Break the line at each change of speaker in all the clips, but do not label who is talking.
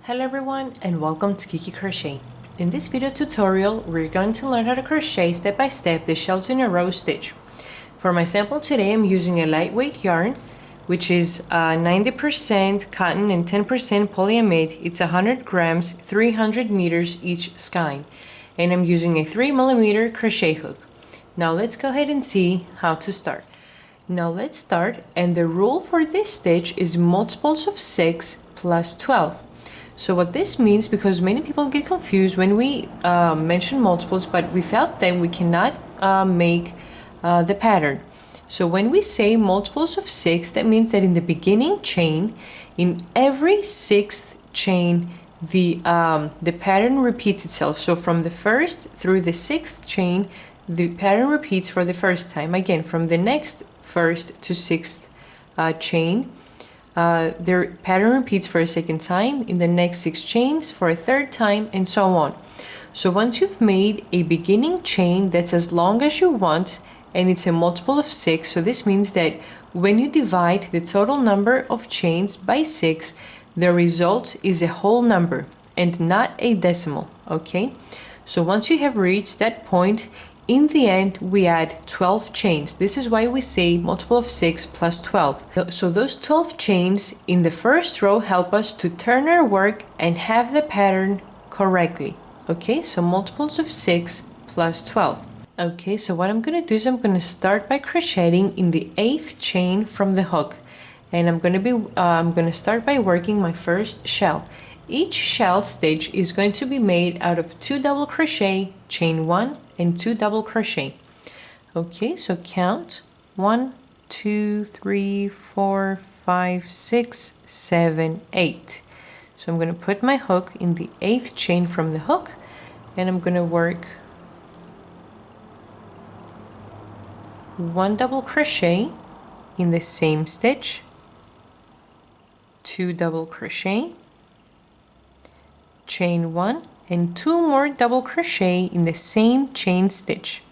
Hello everyone and welcome to Kiki Crochet. In this video tutorial we're going to learn how to crochet step by step the shells in a row stitch. For my sample today I'm using a lightweight yarn which is 90% cotton and 10% polyamide. It's 100 grams, 300 meters each skein, and I'm using a 3mm crochet hook. Now let's go ahead and see how to start. Now let's start, and the rule for this stitch is multiples of 6 plus 12. So what this means, because many people get confused when we mention multiples, but without them we cannot make the pattern. So when we say multiples of 6, that means that in the beginning chain, in every sixth chain, the pattern repeats itself. So from the first through the sixth chain, the pattern repeats for the first time. Again, from the next first to sixth chain, their pattern repeats for a second time, in the next 6 chains for a third time, and so on. So once you've made a beginning chain that's as long as you want, and it's a multiple of 6, so this means that when you divide the total number of chains by 6, the result is a whole number and not a decimal, okay? So once you have reached that point, in the end, we add 12 chains. This is why we say multiple of 6 plus 12. So those 12 chains in the first row help us to turn our work and have the pattern correctly. Okay, so multiples of 6 plus 12. Okay, so what I'm going to do is I'm going to start by crocheting in the 8th chain from the hook. And I'm going to start by working my first shell. Each shell stitch is going to be made out of 2 double crochet, chain 1, and 2 double crochet. Okay, so count 1, 2, 3, 4, 5, 6, 7, 8. So I'm going to put my hook in the 8th chain from the hook, and I'm going to work 1 double crochet in the same stitch, 2 double crochet, chain 1, and 2 more double crochet in the same chain stitch.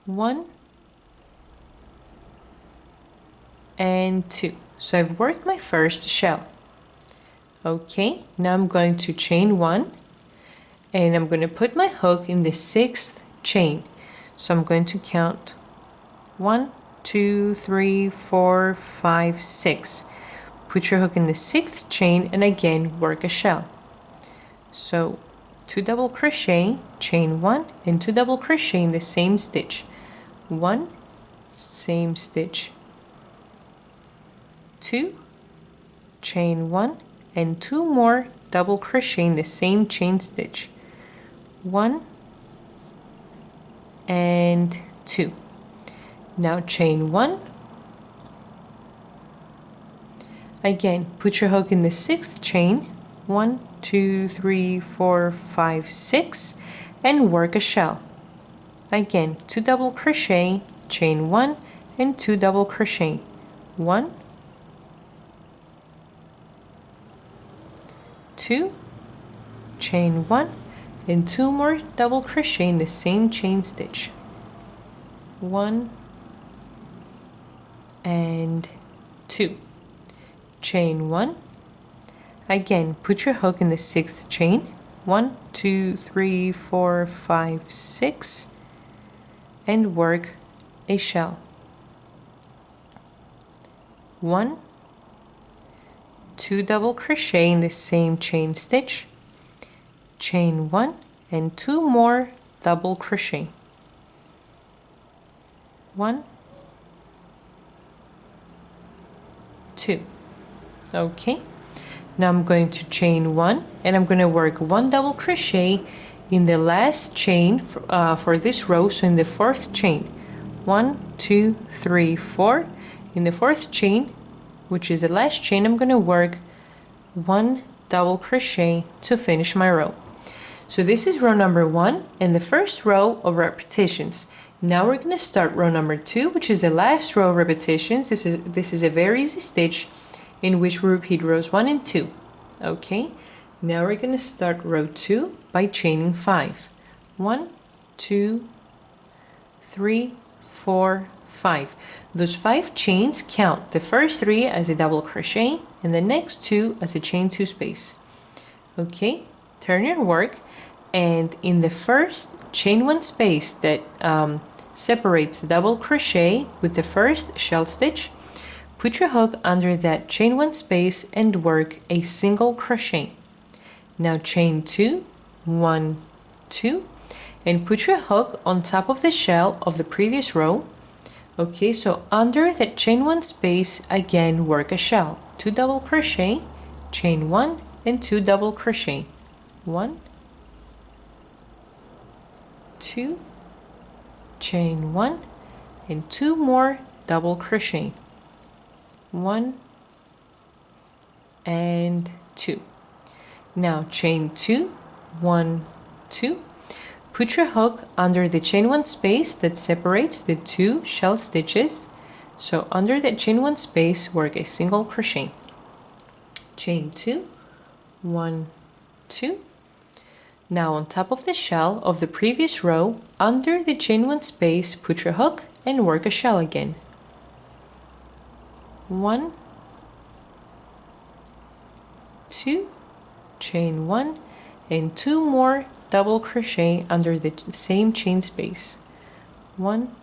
1 and 2. So I've worked my first shell. Okay, now I'm going to chain 1, and I'm going to put my hook in the 6th chain. So I'm going to count 1, 2, 3, 4, 5, 6. Put your hook in the 6th chain and again work a shell. So 2 double crochet, chain 1, and 2 double crochet in the same stitch. 1, same stitch. 2, chain 1, and 2 more double crochet in the same chain stitch. 1 and 2. Now chain 1. Again, put your hook in the 6th chain, 1, 2, 3, 4, 5, 6, and work a shell. Again, 2 double crochet, chain 1, and 2 double crochet. 1, 2, chain 1, and 2 more double crochet in the same chain stitch. 1 and 2. Chain 1. Again, put your hook in the 6th chain, 1, 2, 3, 4, 5, 6, and work a shell. 1, 2 double crochet in the same chain stitch, chain 1, and 2 more double crochet. 1, 2. Okay, now I'm going to chain 1, and I'm going to work 1 double crochet in the last chain for this row, so in the 4th chain. 1, 2, 3, 4. In the 4th chain, which is the last chain, I'm going to work 1 double crochet to finish my row. So this is row number 1 and the first row of repetitions. Now we're going to start row number 2, which is the last row of repetitions. This is a very easy stitch in which we repeat rows 1 and 2. Okay, now we're going to start row 2 by chaining 5. 1, 2, 3, 4, 5. Those 5 chains count the first 3 as a double crochet and the next 2 as a chain 2 space. Okay, turn your work, and in the first chain 1 space that separates the double crochet with the first shell stitch, put your hook under that chain 1 space and work a single crochet. Now chain 2, 1, 2, and put your hook on top of the shell of the previous row. Okay, so under that chain 1 space, again work a shell. 2 double crochet, chain 1, and 2 double crochet. 1, 2, chain 1, and 2 more double crochet. 1 and 2. Now chain 2, 1, 2. Put your hook under the chain 1 space that separates the 2 shell stitches. So under that chain 1 space, work a single crochet. Chain 2, 1, 2. Now on top of the shell of the previous row, under the chain 1 space, put your hook and work a shell again. 1, 2, chain 1, and 2 more double crochet under the same chain space. 1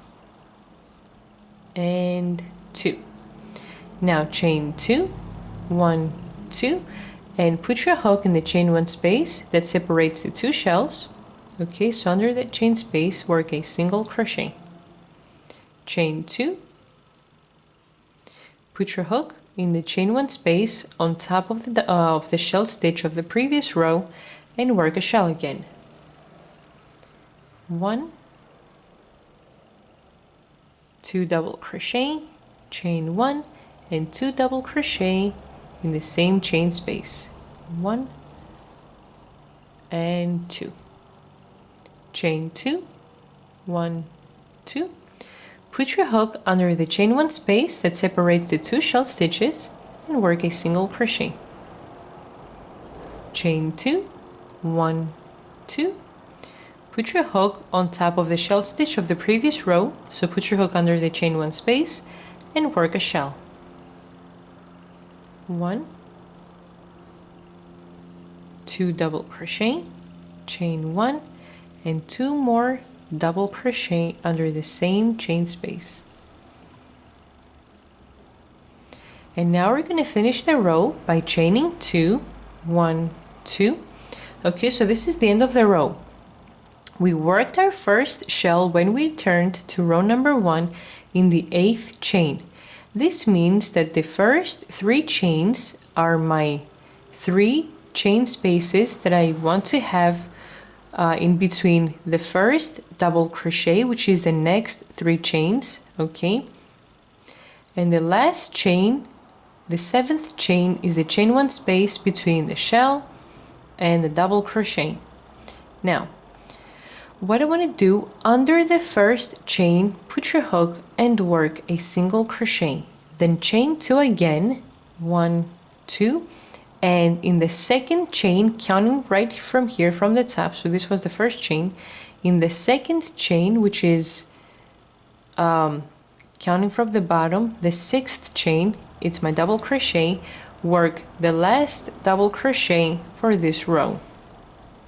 and 2. Now chain 2, 1, 2, and put your hook in the chain 1 space that separates the 2 shells. Okay, so under that chain space, work a single crochet. Chain 2. Put your hook in the chain 1 space on top of the shell stitch of the previous row and work a shell again. 1, 2 double crochet, chain 1, and 2 double crochet in the same chain space. 1 and 2. Chain 2, 1, 2. Put your hook under the chain 1 space that separates the 2 shell stitches and work a single crochet. Chain 2, 1, 2. Put your hook on top of the shell stitch of the previous row, so put your hook under the chain 1 space and work a shell. 1, 2 double crochet, chain 1, and 2 more double crochet under the same chain space. And now we're going to finish the row by chaining 2, 1, 2. Okay, so this is the end of the row. We worked our first shell when we turned to row number 1 in the 8th chain. This means that the first 3 chains are my 3 chain spaces that I want to have in between the first double crochet, which is the next 3 chains, okay? And the last chain, the 7th chain, is the chain 1 space between the shell and the double crochet. Now, what I want to do, under the first chain, put your hook and work a single crochet. Then chain 2 again, 1, 2. And in the second chain, counting right from here from the top, so this was the first chain, in the second chain, which is counting from the bottom, the 6th chain, it's my double crochet, work the last double crochet for this row.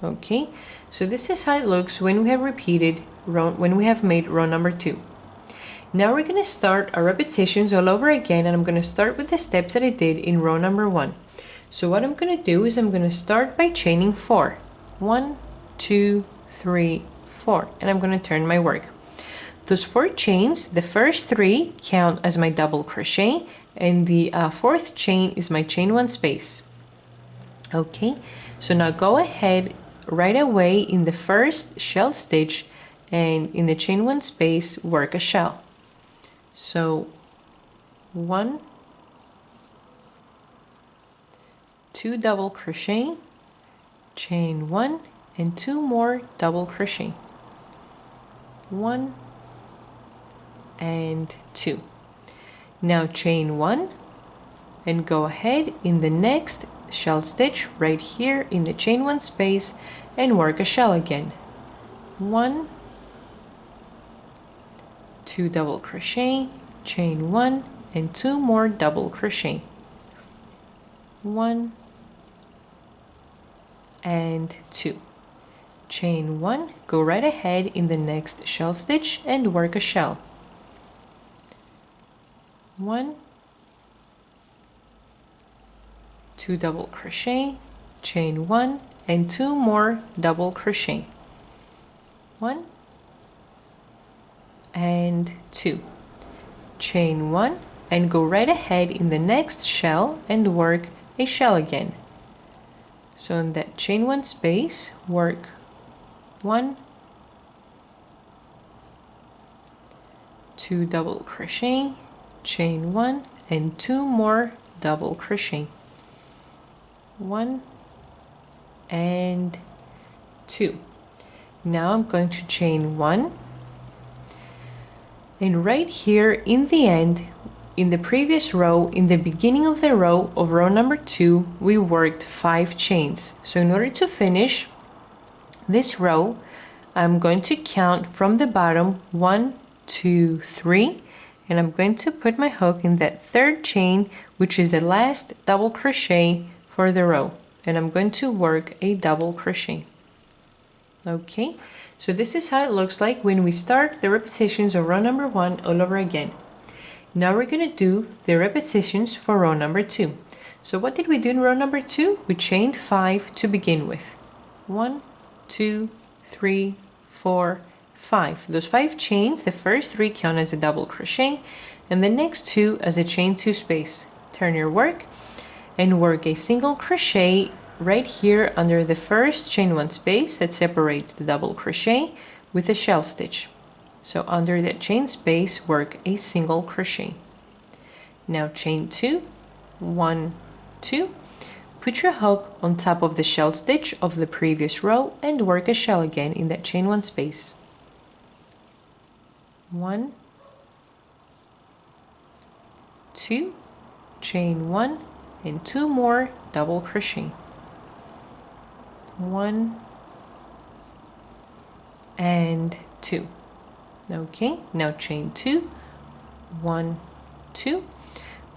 Okay, so this is how it looks when we have repeated when we have made row number 2. Now we're going to start our repetitions all over again, and I'm going to start with the steps that I did in row number 1. So what I'm going to do is I'm going to start by chaining 4. 1, 2, 3, 4, and I'm going to turn my work. Those 4 chains, the first 3 count as my double crochet, and the 4th chain is my chain 1 space. Okay, so now go ahead right away in the first shell stitch and in the chain 1 space work a shell. So 1, 2 double crochet, chain 1, and 2 more double crochet. 1 and 2. Now chain 1 and go ahead in the next shell stitch right here in the chain 1 space and work a shell again. 1, 2 double crochet, chain 1, and 2 more double crochet. 1 and 2. Chain 1, go right ahead in the next shell stitch and work a shell. 1, 2 double crochet, chain 1, and 2 more double crochet. 1 and 2. Chain 1 and go right ahead in the next shell and work a shell again. So in that chain 1 space, work 1, 2 double crochet, chain 1, and 2 more double crochet. 1 and 2. Now I'm going to chain 1, and right here in the end, in the previous row, in the beginning of the row of row number 2, we worked 5 chains. So in order to finish this row, I'm going to count from the bottom 1, 2, 3, and I'm going to put my hook in that third chain, which is the last double crochet for the row, and I'm going to work a double crochet. Okay, so this is how it looks like when we start the repetitions of row number 1 all over again. Now we're going to do the repetitions for row number 2. So what did we do in row number 2? We chained 5 to begin with. 1, 2, 3, 4, 5. Those 5 chains, the first 3 count as a double crochet, and the next 2 as a chain 2 space. Turn your work and work a single crochet right here under the first chain 1 space that separates the double crochet with a shell stitch. So under that chain space, work a single crochet. Now chain 2, 1, 2. Put your hook on top of the shell stitch of the previous row and work a shell again in that chain 1 space. 1, 2, chain 1, and 2 more double crochet. 1 and 2. Okay, now chain 2, 1, 2.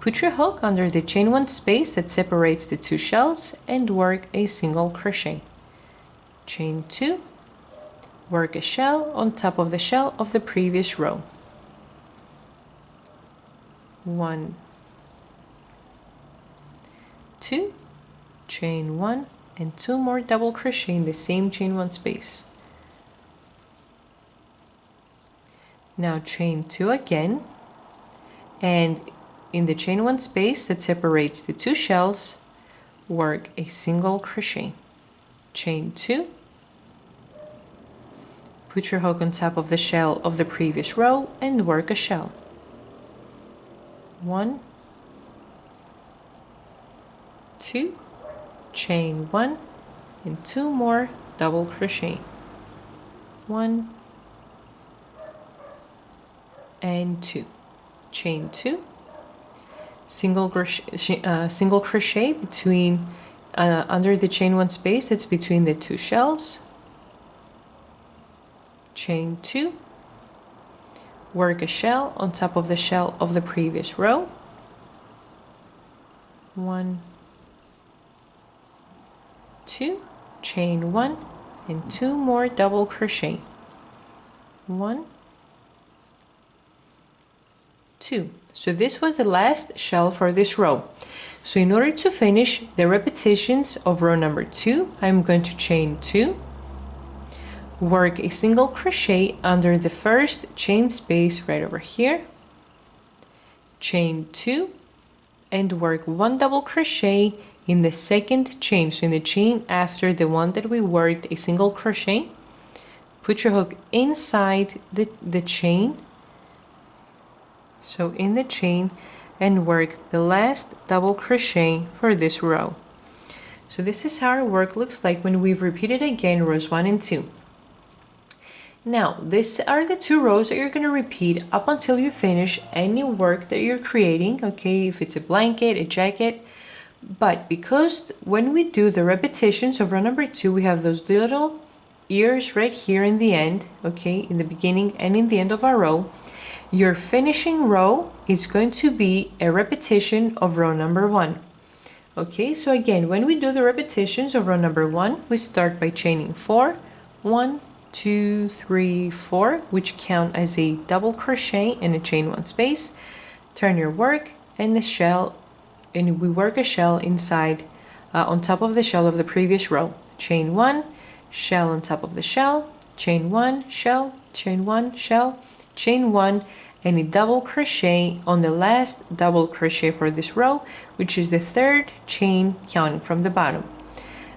Put your hook under the chain 1 space that separates the 2 shells and work a single crochet. Chain 2, work a shell on top of the shell of the previous row. 1, 2, chain 1, and 2 more double crochet in the same chain 1 space. Now chain 2 again, and in the chain 1 space that separates the 2 shells, work a single crochet. Chain 2, put your hook on top of the shell of the previous row and work a shell. 1, 2, chain 1, and 2 more double crochet. 1 and 2. Chain 2, single crochet between under the chain 1 space that's between the 2 shells. Chain 2, work a shell on top of the shell of the previous row. 1, 2, chain 1, and 2 more double crochet. 1, 2. So this was the last shell for this row. So in order to finish the repetitions of row number 2, I'm going to chain 2, work a single crochet under the first chain space right over here, chain 2, and work 1 double crochet in the second chain, so in the chain after the one that we worked a single crochet. Put your hook inside the chain, so in the chain, and work the last double crochet for this row. So this is how our work looks like when we've repeated again rows 1 and 2. Now, these are the 2 rows that you're going to repeat up until you finish any work that you're creating, okay, if it's a blanket, a jacket. But because when we do the repetitions of row number 2, we have those little ears right here in the end, okay, in the beginning and in the end of our row. your finishing row is going to be a repetition of row number 1. Okay, so again, when we do the repetitions of row number 1, we start by chaining 4, 1, 2, 3, 4, which count as a double crochet and a chain 1 space. Turn your work and the shell, and we work a shell inside on top of the shell of the previous row. Chain 1, shell on top of the shell, chain 1, shell, chain 1, shell, chain 1, and a double crochet on the last double crochet for this row, which is the third chain counting from the bottom.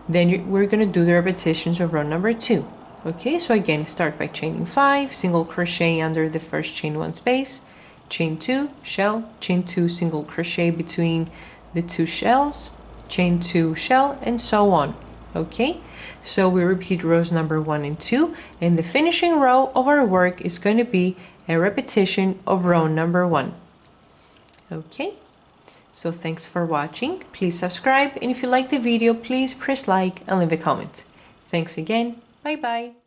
Then we're going to do the repetitions of row number 2. Okay, so again, start by chaining 5, single crochet under the first chain 1 space, chain 2, shell, chain 2, single crochet between the 2 shells, chain 2, shell, and so on. Okay, so we repeat rows number 1 and 2, and the finishing row of our work is going to be a repetition of row number 1. Okay, so thanks for watching. Please subscribe, and if you like the video, please press like and leave a comment. Thanks again. Bye bye.